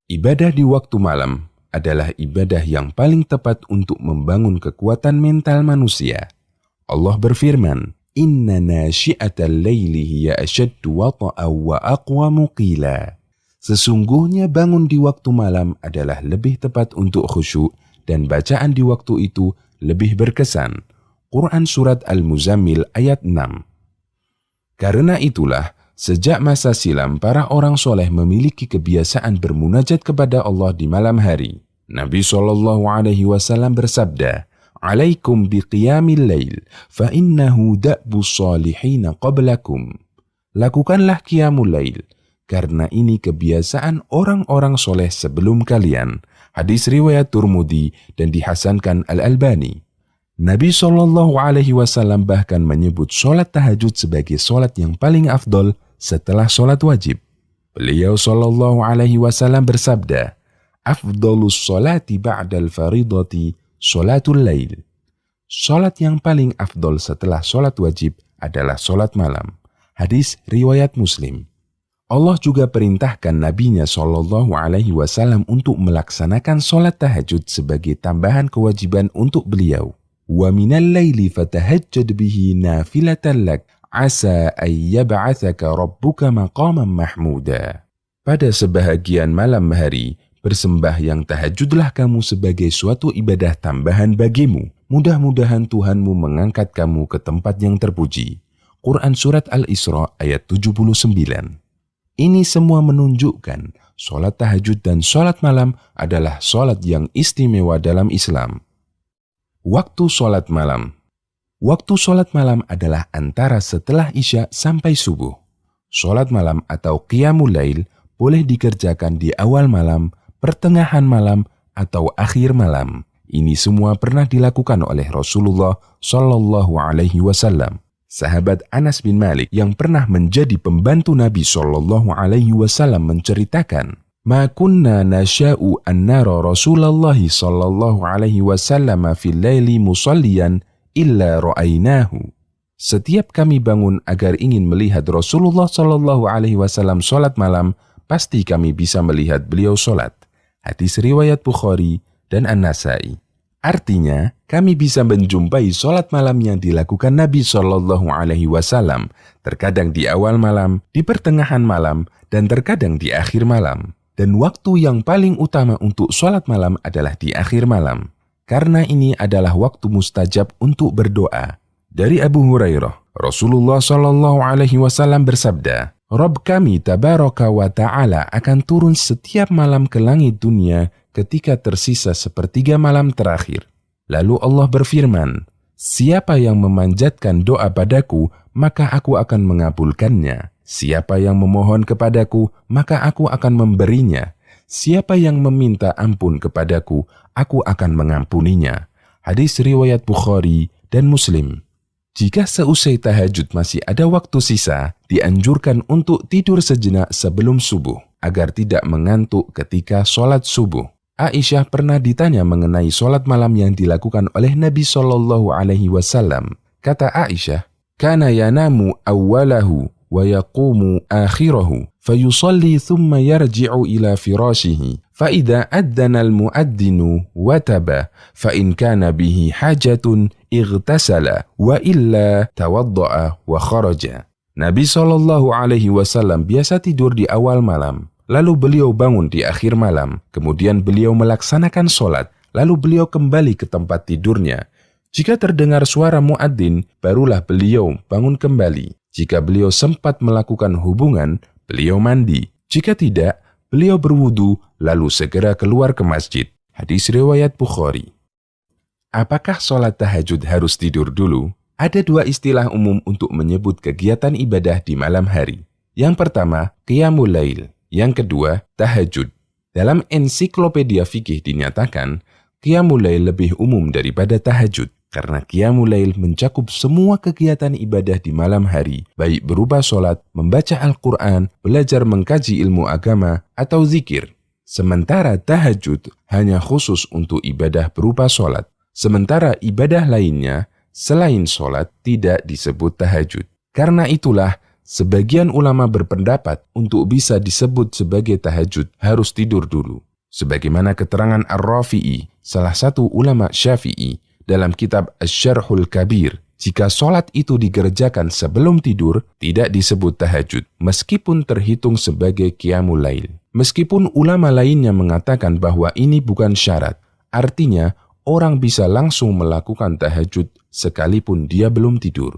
Ibadah di waktu malam adalah ibadah yang paling tepat untuk membangun kekuatan mental manusia. Allah berfirman, "Inna nasyi'atal laili hiya asyaddu wata'an wa aqwamu qila." Sesungguhnya bangun di waktu malam adalah lebih tepat untuk khusyuk dan bacaan di waktu itu lebih berkesan. Quran Surat Al-Muzammil ayat 6. Karena itulah, sejak masa silam para orang soleh memiliki kebiasaan bermunajat kepada Allah di malam hari. Nabi SAW bersabda, "Alaikum biqiyamil lail, fa innahu da'bus salihina qablakum." Lakukanlah qiyamul lail, karena ini kebiasaan orang-orang soleh sebelum kalian. Hadis riwayat Tirmidzi dan dihasankan Al-Albani. Nabi SAW bahkan menyebut sholat tahajud sebagai sholat yang paling afdol setelah sholat wajib. Beliau SAW bersabda, "Afdolus sholati ba'dal faridati sholatul lail." Sholat yang paling afdol setelah sholat wajib adalah sholat malam. Hadis riwayat Muslim. Allah juga perintahkan Nabi-Nya SAW untuk melaksanakan sholat tahajud sebagai tambahan kewajiban untuk beliau. "Wa minal laili fatahajjad bihi nafilatan lak, asa ay yab'atsaka rabbuka maqaman mahmuda." Pada sebahagian malam hari, bersembahyang tahajudlah kamu sebagai suatu ibadah tambahan bagimu. Mudah-mudahan Tuhanmu mengangkat kamu ke tempat yang terpuji. Quran Surat Al-Isra ayat 79. Ini semua menunjukkan sholat tahajud dan sholat malam adalah sholat yang istimewa dalam Islam. Waktu sholat malam. Waktu sholat malam adalah antara setelah Isya sampai subuh. Sholat malam atau qiyamul lail boleh dikerjakan di awal malam, pertengahan malam, atau akhir malam. Ini semua pernah dilakukan oleh Rasulullah SAW. Sahabat Anas bin Malik yang pernah menjadi pembantu Nabi SAW menceritakan, "Ma kunna nasya'u an nara Rasulullah SAW fil laili musalliyan illa ra'ainahu." Setiap kami bangun agar ingin melihat Rasulullah SAW sholat malam, pasti kami bisa melihat beliau sholat. Hadis riwayat Bukhari dan An-Nasai. Artinya, kami bisa menjumpai sholat malam yang dilakukan Nabi SAW, terkadang di awal malam, di pertengahan malam, dan terkadang di akhir malam. Dan waktu yang paling utama untuk sholat malam adalah di akhir malam, karena ini adalah waktu mustajab untuk berdoa. Dari Abu Hurairah, Rasulullah SAW bersabda, "Rabb kami tabaraka wa ta'ala akan turun setiap malam ke langit dunia ketika tersisa sepertiga malam terakhir. Lalu Allah berfirman, siapa yang memanjatkan doa padaku, maka aku akan mengabulkannya. Siapa yang memohon kepadaku, maka aku akan memberinya. Siapa yang meminta ampun kepadaku, aku akan mengampuninya." Hadis riwayat Bukhari dan Muslim. Jika seusai tahajud masih ada waktu sisa, dianjurkan untuk tidur sejenak sebelum subuh, agar tidak mengantuk ketika sholat subuh. Aisyah pernah ditanya mengenai sholat malam yang dilakukan oleh Nabi SAW. Kata Aisyah, "Kana yanamu awwalahu wa yaqumu akhirahu, fayusalli thumma yarji'u ila firashihi, fa'idha addana al-mu'addinu wataba, fa'in kana bihi hajatun ightasala, wa illa tawadda'a wa kharaja." Nabi SAW biasa tidur di awal malam. Lalu beliau bangun di akhir malam, kemudian beliau melaksanakan sholat, lalu beliau kembali ke tempat tidurnya. Jika terdengar suara muadzin, barulah beliau bangun kembali. Jika beliau sempat melakukan hubungan, beliau mandi. Jika tidak, beliau berwudu, lalu segera keluar ke masjid. Hadis riwayat Bukhari. Apakah sholat tahajud harus tidur dulu? Ada dua istilah umum untuk menyebut kegiatan ibadah di malam hari. Yang pertama, qiyamul lail. Yang kedua, tahajud. Dalam ensiklopedia fikih dinyatakan, qiyamul lail lebih umum daripada tahajud, karena qiyamul lail mencakup semua kegiatan ibadah di malam hari, baik berupa sholat, membaca Al-Quran, belajar mengkaji ilmu agama, atau zikir. Sementara tahajud hanya khusus untuk ibadah berupa sholat. Sementara ibadah lainnya, selain sholat, tidak disebut tahajud. Karena itulah, sebagian ulama berpendapat untuk bisa disebut sebagai tahajud harus tidur dulu. Sebagaimana keterangan Ar-Rafi'i, salah satu ulama Syafi'i, dalam kitab Asy-Syarhul Kabir, jika sholat itu dikerjakan sebelum tidur, tidak disebut tahajud, meskipun terhitung sebagai qiyamul lail. Meskipun ulama lainnya mengatakan bahwa ini bukan syarat, artinya orang bisa langsung melakukan tahajud sekalipun dia belum tidur.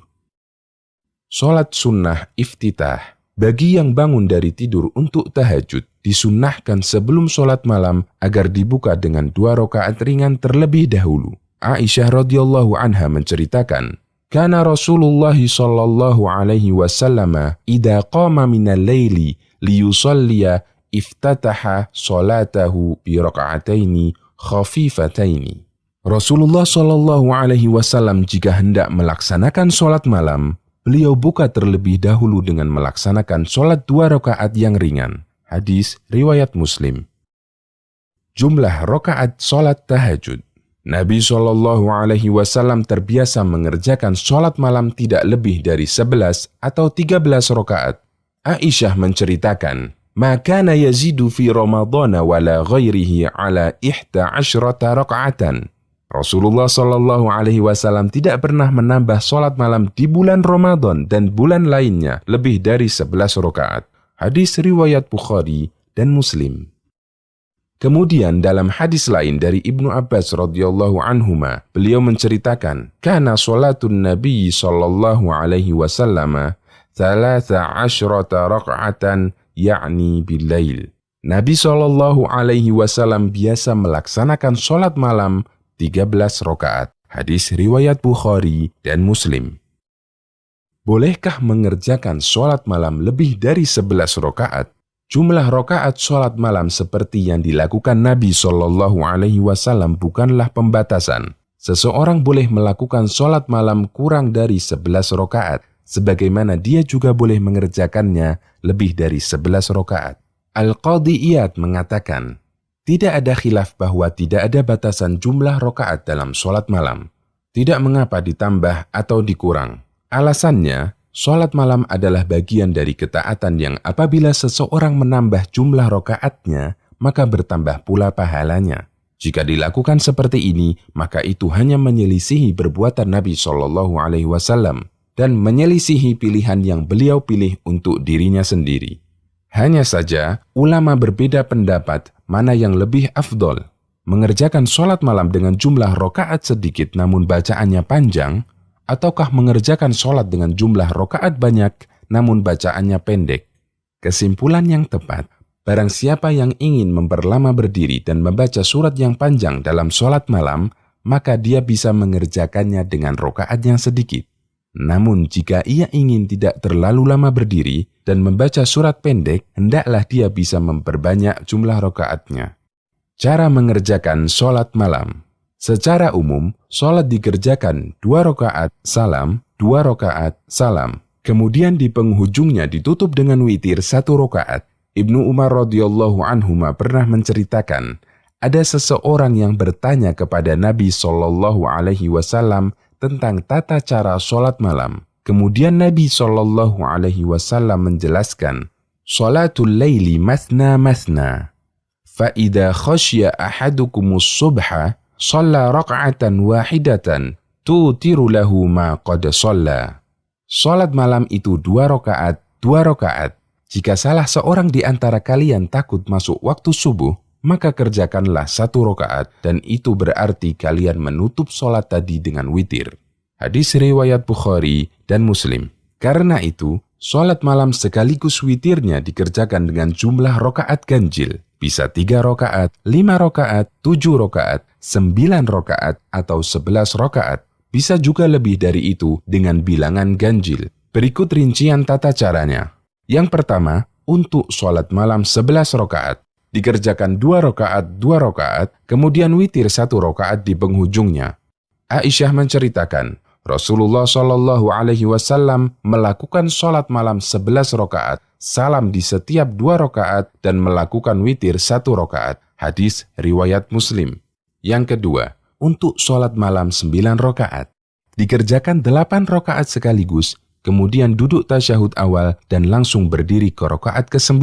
Sholat sunnah iftitah. Bagi yang bangun dari tidur untuk tahajud, disunnahkan sebelum sholat malam agar dibuka dengan 2 rakaat ringan terlebih dahulu. Aisyah radhiyallahu anha menceritakan, "Kana Rasulullah sallallahu alaihi wasallam idza qama minal laili liyusalliya iftataha salatahu bi raka'ataini khafifataini." Rasulullah sallallahu alaihi wasallam jika hendak melaksanakan sholat malam, beliau buka terlebih dahulu dengan melaksanakan sholat 2 rakaat yang ringan. Hadis riwayat Muslim. Jumlah rakaat sholat tahajud. Nabi SAW terbiasa mengerjakan sholat malam tidak lebih dari 11 atau 13 rakaat. Aisyah menceritakan, "Ma kana yazidu fi Ramadhana wala ghairihi ala 11 raka'atan." Rasulullah SAW tidak pernah menambah sholat malam di bulan Ramadan dan bulan lainnya lebih dari 11 rakaat. Hadis riwayat Bukhari dan Muslim. Kemudian dalam hadis lain dari Ibnu Abbas radhiyallahu anhuma, beliau menceritakan, "Kana sholatun Nabi sallallahu alaihi wasallam 13 raka'atan yakni bil-lail." Nabi sallallahu alaihi wasallam biasa melaksanakan sholat malam 13 rakaat. Hadis riwayat Bukhari dan Muslim. Bolehkah mengerjakan sholat malam lebih dari 11 rakaat? Jumlah rakaat sholat malam seperti yang dilakukan Nabi SAW bukanlah pembatasan. Seseorang boleh melakukan sholat malam kurang dari 11 rakaat, sebagaimana dia juga boleh mengerjakannya lebih dari 11 rakaat. Al-Qadhi Iyad mengatakan, tidak ada khilaf bahwa tidak ada batasan jumlah rakaat dalam sholat malam. Tidak mengapa ditambah atau dikurang. Alasannya, sholat malam adalah bagian dari ketaatan yang apabila seseorang menambah jumlah rakaatnya, maka bertambah pula pahalanya. Jika dilakukan seperti ini, maka itu hanya menyelisihi perbuatan Nabi SAW dan menyelisihi pilihan yang beliau pilih untuk dirinya sendiri. Hanya saja, ulama berbeda pendapat mana yang lebih afdol, mengerjakan sholat malam dengan jumlah rakaat sedikit namun bacaannya panjang, ataukah mengerjakan sholat dengan jumlah rakaat banyak namun bacaannya pendek. Kesimpulan yang tepat, barang siapa yang ingin memperlama berdiri dan membaca surat yang panjang dalam sholat malam, maka dia bisa mengerjakannya dengan rakaat yang sedikit. Namun jika ia ingin tidak terlalu lama berdiri dan membaca surat pendek, hendaklah dia bisa memperbanyak jumlah rakaatnya. Cara mengerjakan sholat malam. Secara umum, sholat dikerjakan 2 rakaat salam, 2 rakaat salam. Kemudian di penghujungnya ditutup dengan witir 1 rakaat. Ibnu Umar radhiyallahu anhuma pernah menceritakan, ada seseorang yang bertanya kepada Nabi SAW tentang tata cara sholat malam. Kemudian Nabi SAW menjelaskan, "Sholatul laili mathna mathna. Fa'idha khasya ahadukumus subha, shalla raka'atan wahidatan, tutiru lahu ma qad shalla." Sholat malam itu 2 rakaat, 2 rakaat. Jika salah seorang di antara kalian takut masuk waktu subuh, maka kerjakanlah 1 rakaat dan itu berarti kalian menutup sholat tadi dengan witir. Hadis riwayat Bukhari dan Muslim. Karena itu, sholat malam sekaligus witirnya dikerjakan dengan jumlah rakaat ganjil. Bisa 3 rakaat, 5 rakaat, 7 rakaat, 9 rakaat, atau 11 rakaat. Bisa juga lebih dari itu dengan bilangan ganjil. Berikut rincian tata caranya. Yang pertama, untuk sholat malam 11 rakaat. Dikerjakan 2 rakaat, 2 rakaat, kemudian witir 1 rakaat di penghujungnya. Aisyah menceritakan, Rasulullah SAW melakukan sholat malam 11 rakaat, salam di setiap 2 rakaat, dan melakukan witir 1 rakaat. Hadis riwayat Muslim. Yang kedua, untuk sholat malam 9 rakaat. Dikerjakan 8 rakaat sekaligus, kemudian duduk tasyahud awal dan langsung berdiri ke rakaat ke-9,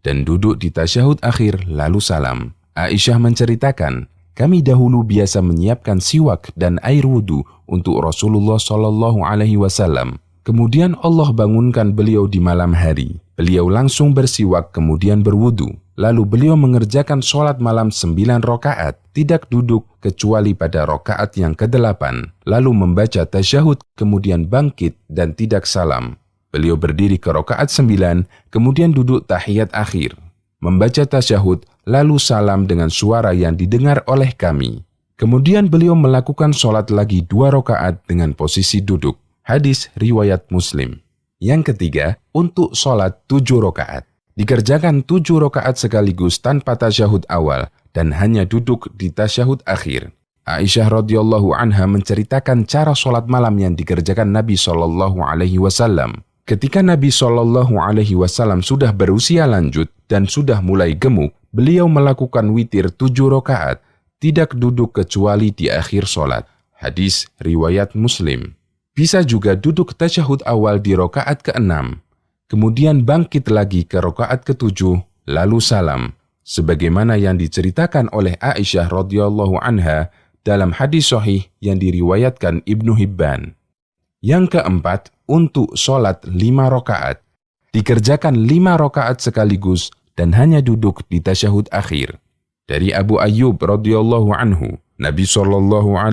dan duduk di tasyahud akhir lalu salam. Aisyah menceritakan, kami dahulu biasa menyiapkan siwak dan air wudhu untuk Rasulullah SAW. Kemudian Allah bangunkan beliau di malam hari. Beliau langsung bersiwak kemudian berwudu. Lalu beliau mengerjakan sholat malam 9 rakaat, tidak duduk kecuali pada rakaat yang ke-8. Lalu membaca tasyahud kemudian bangkit dan tidak salam. Beliau berdiri ke rakaat 9, kemudian duduk tahiyat akhir. Membaca tasyahud lalu salam dengan suara yang didengar oleh kami. Kemudian beliau melakukan sholat lagi 2 rakaat dengan posisi duduk. Hadis riwayat Muslim. Yang ketiga, untuk sholat 7 rakaat. Dikerjakan 7 rakaat sekaligus tanpa tasyahud awal dan hanya duduk di tasyahud akhir. Aisyah radhiyallahu anha menceritakan cara sholat malam yang dikerjakan Nabi SAW. Ketika Nabi SAW sudah berusia lanjut dan sudah mulai gemuk, beliau melakukan witir 7 rakaat, tidak duduk kecuali di akhir sholat. Hadis riwayat Muslim. Bisa juga duduk tasyahud awal di rakaat ke-6, kemudian bangkit lagi ke rakaat ke-7, lalu salam, sebagaimana yang diceritakan oleh Aisyah radhiyallahu anha dalam hadis sahih yang diriwayatkan Ibnu Hibban. Yang keempat, untuk sholat 5 rakaat. Dikerjakan 5 rakaat sekaligus dan hanya duduk di tasyahud akhir. Dari Abu Ayyub radhiyallahu anhu, Nabi SAW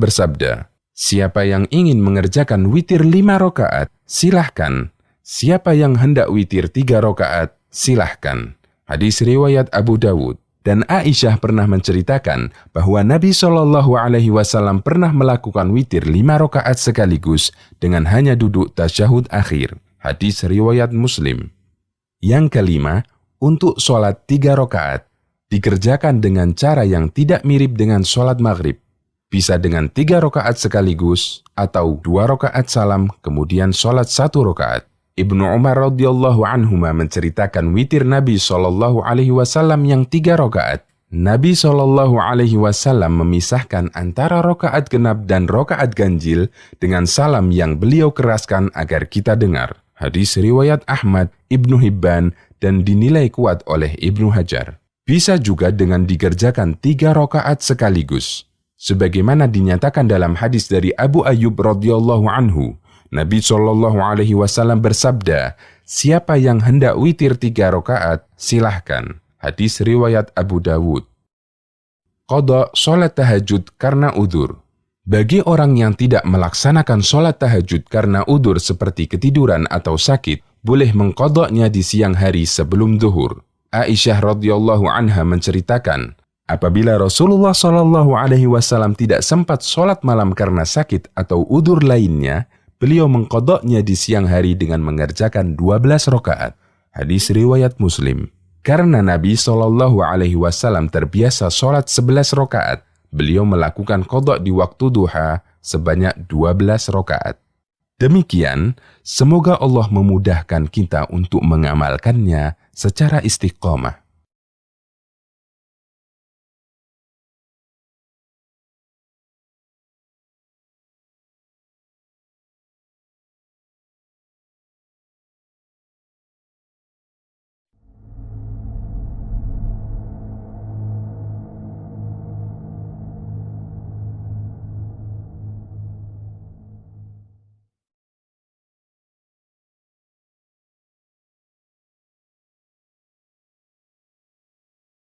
bersabda, siapa yang ingin mengerjakan witir 5 rakaat, silahkan. Siapa yang hendak witir 3 rakaat, silahkan. Hadis riwayat Abu Dawud. Dan Aisyah pernah menceritakan bahwa Nabi SAW pernah melakukan witir 5 rakaat sekaligus dengan hanya duduk tasyahud akhir. Hadis riwayat Muslim. Yang kelima, untuk sholat 3 rakaat. Dikerjakan dengan cara yang tidak mirip dengan sholat maghrib. Bisa dengan 3 rakaat sekaligus atau 2 rakaat salam kemudian sholat 1 rakaat. Ibnu Umar radhiyallahu anhuma menceritakan witir Nabi SAW yang 3 rakaat. Nabi SAW memisahkan antara rakaat genap dan rakaat ganjil dengan salam yang beliau keraskan agar kita dengar. Hadis riwayat Ahmad, Ibnu Hibban dan dinilai kuat oleh Ibnu Hajar. Bisa juga dengan dikerjakan 3 rakaat sekaligus. Sebagaimana dinyatakan dalam hadis dari Abu Ayyub radhiyallahu anhu, Nabi SAW bersabda, siapa yang hendak witir 3 rakaat, silahkan. Hadis riwayat Abu Dawud. Qadha sholat tahajud karena udzur. Bagi orang yang tidak melaksanakan sholat tahajud karena udzur seperti ketiduran atau sakit, boleh mengqadhanya di siang hari sebelum zuhur. Aisyah radhiyallahu anha menceritakan, apabila Rasulullah SAW tidak sempat sholat malam karena sakit atau udzur lainnya, beliau mengqadhanya di siang hari dengan mengerjakan 12 rakaat. Hadis riwayat Muslim. Karena Nabi SAW terbiasa sholat 11 rakaat, beliau melakukan qadha di waktu duha sebanyak 12 rakaat. Demikian, semoga Allah memudahkan kita untuk mengamalkannya secara istiqomah.